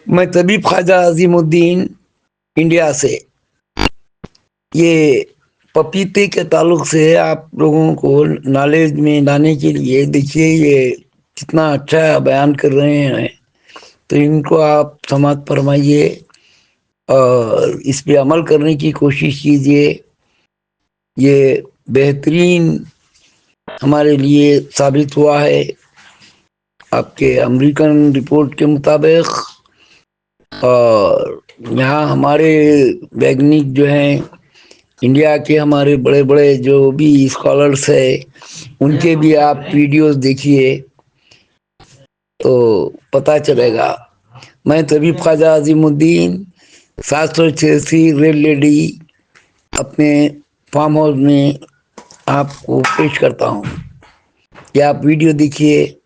मैं तबीब ख्वाजा अजीमुद्दीन इंडिया से। ये पपीते के ताल्लुक से आप लोगों को नॉलेज में लाने के लिए देखिए ये कितना अच्छा बयान कर रहे हैं, तो इनको आप समात फरमाइए और इस पे अमल करने की कोशिश कीजिए। ये बेहतरीन हमारे लिए साबित हुआ है। आपके अमेरिकन रिपोर्ट के मुताबिक और यहाँ हमारे वैज्ञानिक जो हैं, इंडिया के हमारे बड़े बड़े जो भी स्कॉलर्स हैं, उनके भी आप वीडियोस देखिए तो पता चलेगा। मैं तबीब ख्वाजा अजीमुद्दीन 786 रेड लेडी अपने फार्म हाउस में आपको पेश करता हूँ। क्या आप वीडियो देखिए।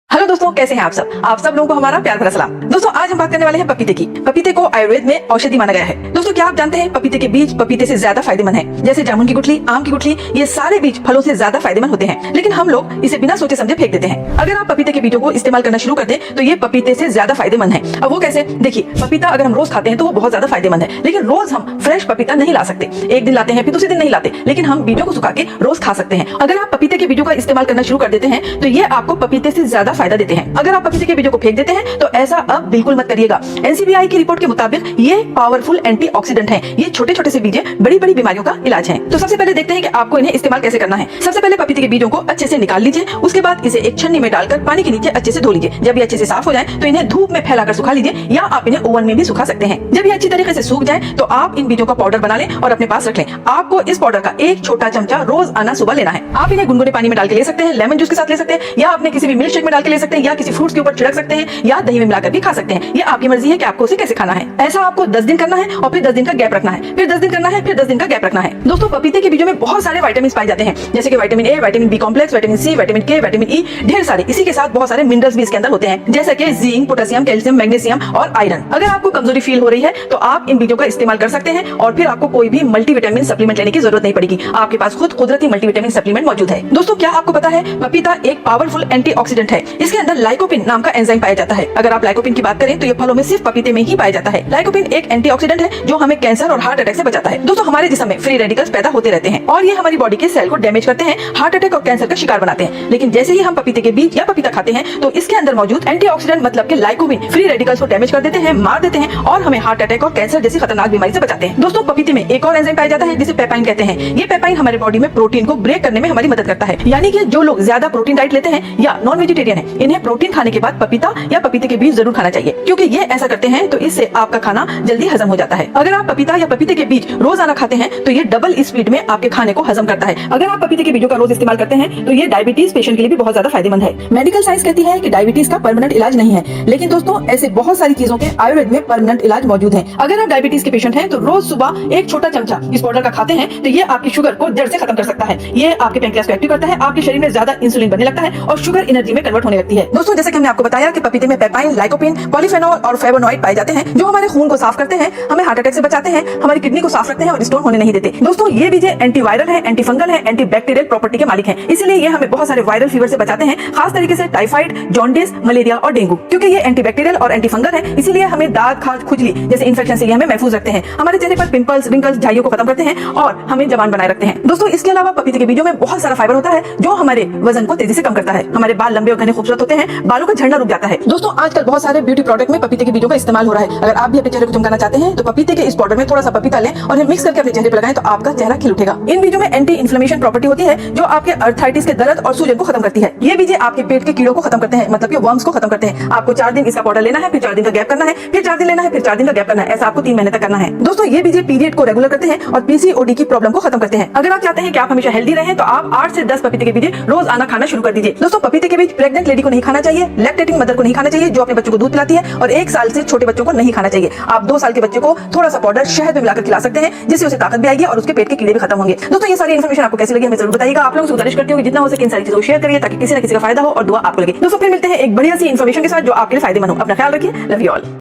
हेलो दोस्तों, कैसे हैं आप सब लोगों को हमारा प्यार भरा सलाम। दोस्तों, आज हम बात करने वाले हैं पपीते की। पपीते को आयुर्वेद में औषधि माना गया है। दोस्तों, क्या आप जानते हैं पपीते के बीज पपीते से ज्यादा फायदेमंद हैं? जैसे जामुन की गुठली, आम की गुठली, ये सारे बीज फलों से ज्यादा फायदेमंद होते हैं, लेकिन हम लोग इसे बिना सोचे समझे फेंक देते हैं। अगर आप पपीते के बीजों को इस्तेमाल करना शुरू कर दें तो ये पपीते से ज्यादा फायदेमंद है। अब वो कैसे? देखिए, पपीता अगर हम रोज खाते हैं तो वो बहुत ज्यादा फायदेमंद है, लेकिन रोज हम फ्रेश पपीता नहीं ला सकते। एक दिन लाते हैं, फिर दूसरे दिन नहीं लाते, लेकिन हम बीजों को सुखा के रोज खा सकते हैं। अगर आप पपीते के बीजों का इस्तेमाल करना शुरू कर देते हैं तो ये आपको पपीते से ज्यादा फायदा देते हैं। अगर आप पपीते के बीजों को फेंक देते हैं तो ऐसा अब बिल्कुल मत करिएगा। एनसीबीआई की रिपोर्ट के मुताबिक ये पावरफुल एंटीऑक्सीडेंट हैं। ये छोटे छोटे से बीज बड़ी बड़ी बीमारियों का इलाज है। तो सबसे पहले देखते हैं कि आपको इन्हें इस्तेमाल कैसे करना है। सबसे पहले पपीते के बीजों को अच्छे से निकाल लीजिए। उसके बाद इसे एक छन्नी में डालकर पानी के नीचे अच्छे से धो लीजिए। जब ये अच्छे से साफ हो जाए तो इन्हें धूप में फैलाकर सुखा लीजिए, या आप इन्हें ओवन में भी सुखा सकते हैं। जब ये अच्छी तरीके से सूख जाए तो आप इन बीजों का पाउडर बना लें और अपने पास रख लें। आपको इस पाउडर का एक छोटा चमचा रोज आना सुबह लेना है। आप इन्हें गुनगुने पानी में डाल के ले सकते हैं, लेमन जूस के साथ ले सकते हैं, या अपने किसी भी मिल्क शेक में डाल के ले सकते हैं, या किसी फ्रूट्स के ऊपर छिड़क सकते हैं, या दही में मिलाकर भी खा सकते हैं। ये आपकी मर्जी है कि आपको उसे कैसे खाना है। ऐसा आपको 10 दिन करना है और फिर 10 दिन का गैप रखना है, फिर 10 दिन करना है, फिर 10 दिन का गैप रखना है। दोस्तों, पपीते के बीजों में बहुत सारे विटामिन पाए जाते हैं, जैसे कि vitamin A, vitamin B complex, vitamin C, vitamin K, vitamin E, ढेर सारे। इसी के साथ बहुत सारे मिनरल्स भी इसके अंदर होते हैं, जैसे कि जिंक, पोटेशियम, कैल्शियम, मैग्नीशियम और आयरन। अगर आपको कमजोरी फील हो रही है तो आप इन बीजों का इस्तेमाल कर सकते हैं और फिर आपको कोई भी मल्टीविटामिन सप्लीमेंट लेने की जरूरत नहीं पड़ेगी। आपके पास खुद कुदरती मल्टीविटामिन सप्लीमेंट मौजूद है। दोस्तों, क्या आपको पता है पपीता एक पावरफुल एंटीऑक्सीडेंट है। इसके अंदर लाइकोपिन नाम का एंजाइम पाया जाता है। अगर आप लाइकोपिन की बात करें तो ये फलों में सिर्फ पपीते में ही पाया जाता है। लाइकोपिन एक एंटीऑक्सीडेंट है जो हमें कैंसर और हार्ट अटैक से बचाता है। दोस्तों, हमारे जिस्म में फ्री रेडिकल्स पैदा होते रहते हैं और ये हमारी बॉडी के सेल को डैमेज करते हैं, हार्ट अटैक और कैंसर का शिकार बनाते हैं। लेकिन जैसे ही हम पपीते के बीज या पपीता खाते हैं तो इसके अंदर मौजूद एंटीऑक्सीडेंट मतलब के लाइकोपिन फ्री रेडिकल्स को डैमेज कर देते हैं, मार देते हैं और हमें हार्ट अटैक और कैंसर जैसी खतरनाक बीमारी से बचाते हैं। दोस्तों, पपीते में एक और एंजाइम पाया जाता है जिसे पेपाइन कहते हैं। ये पेपाइन हमारे बॉडी में प्रोटीन को ब्रेक करने में हमारी मदद करता है। यानी कि जो लोग ज्यादा प्रोटीन डाइट लेते हैं या नॉन वेजिटेरियन है, इन्हें प्रोटीन खाने के बाद पपीता या पपीते के बीज जरूर खाना चाहिए, क्योंकि ये ऐसा करते हैं तो इससे आपका खाना जल्दी हजम हो जाता है। अगर आप पपीता या पपीते के बीज रोजाना खाते हैं तो ये डबल स्पीड में आपके खाने को हजम करता है। अगर आप पपीते के बीजों का रोज इस्तेमाल करते हैं तो ये डायबिटीज पेशेंट के लिए भी बहुत ज्यादा फायदेमंद है। मेडिकल साइंस कहती है कि डायबिटीज का परमानेंट इलाज नहीं है, लेकिन दोस्तों ऐसे बहुत सारी चीजों के आयुर्वेद में परमानेंट इलाज मौजूद है। अगर आप डायबिटीज के पेशेंट हैं तो रोज सुबह एक छोटा चमचा इस पाउडर का खाते हैं तो ये आपकी शुगर को जड़ से खत्म कर सकता है। ये आपके पैंक्रियास को एक्टिव करता है, आपके शरीर में ज्यादा इंसुलिन बनने लगता है और शुगर एनर्जी में कन्वर्ट होने लगती है। दोस्तों, जैसे कि हमने आपको बताया कि पपीते में पेपाइन, लाइकोपिन, पॉलीफेनॉल और फ्लेवोनॉइड पाए जाते हैं जो हमारे खून को साफ करते हैं, हमें हार्ट अटैक से बचाते हैं, हमारी किडनी को साफ रखते हैं और स्टोन होने नहीं देते। दोस्तों, ये बीज एंटीवायरल है, एंटी फंगल है, एंटी बैक्टीरियल प्रॉपर्टी के मालिक हैं, इसलिए ये हमें बहुत सारे वायरल फीवर से बचाते हैं, खास तरीके से टाइफाइड, जॉन्डिस, मलेरिया और डेंगू। क्योंकि ये एंटी बैक्टीरियल और एंटी फंगल है, इसीलिए हमें दाग, खाज, खुजली जैसे इन्फेक्शन से हमें महफूज रखते हैं, हमारे चेहरे पर पिंपल्स, रिंकल्स, झाइयों को खत्म करते हैं और हमें जवान बनाए रखते हैं। दोस्तों, इसके अलावा पपीते के बीजों में बहुत सारा फाइबर होता है जो हमारे वजन को तेजी से कम करता है, हमारे बाल लंबे और घने खूबसूरत होते हैं, बालों का झड़ना रुक जाता है। दोस्तों, आजकल बहुत सारे ब्यूटी प्रोडक्ट में पपीते के बीजों का इस्तेमाल हो रहा है। अगर आप भी अपने चेहरे को चमकाना चाहते हैं तो पपीते के इस पाउडर में थोड़ा सा पपीता लें और मिक्स करके अपने चेहरे पर लगाएं तो आपका चेहरा खिल उठेगा। इन बीजों में एंटी इन्फ्लेमेशन प्रॉपर्टी होती है जो आपके अर्थराइटिस के दर्द और सूजन को खत्म करती है। ये बीज आपके पेट के कीड़ों को खत्म करते हैं, मतलब कि वर्म्स को खत्म करते हैं। आपको 4 दिन इसका पाउडर लेना है, फिर 4 दिन का गैप करना है, फिर 4 दिन लेना है, फिर 4 दिन का गैप करना है। ऐसा आपको 3 महीने तक करना है। दोस्तों, ये बीज पीरियड को रेगुलर करते हैं और पीसीओडी की प्रॉब्लम को खत्म करते हैं। अगर आप चाहते हैं कि आप हमेशा हेल्दी रहें तो आप 8 से 10 पपीते के बीज रोज आना खाना शुरू कर दीजिए। दोस्तों, पपीते के बीज प्रेग्नेंट लेडी को नहीं खाना चाहिए, लैक्टेटिंग मदर को नहीं खाना चाहिए जो अपने बच्चों को दूध पिलाती है, और 1 साल से छोटे बच्चों को नहीं खाना चाहिए। आप 2 साल के बच्चे को थोड़ा सा पाउडर शहद में मिलाकर खिला सकते हैं, जिससे उसे ताकत भी आएगी और उसके पेट के कीड़े भी खत्म होंगे। दोस्तों, ये सारी इन्फॉर्मेशन आपको कैसी लगी हमें जरूर बताइएगा। आप लोगों से गुजारिश करती हूँ कि जितना हो सके इन सारी चीजों को शेयर करिए ताकि किसी न किसी का फायदा हो और दुआ आपको लगे। दोस्तों, फिर मिलते हैं एक बढ़िया सी इन्फॉर्मेशन के साथ जो आपके लिए फायदेमंद हो। अपना ख्याल रखिए। Love you all.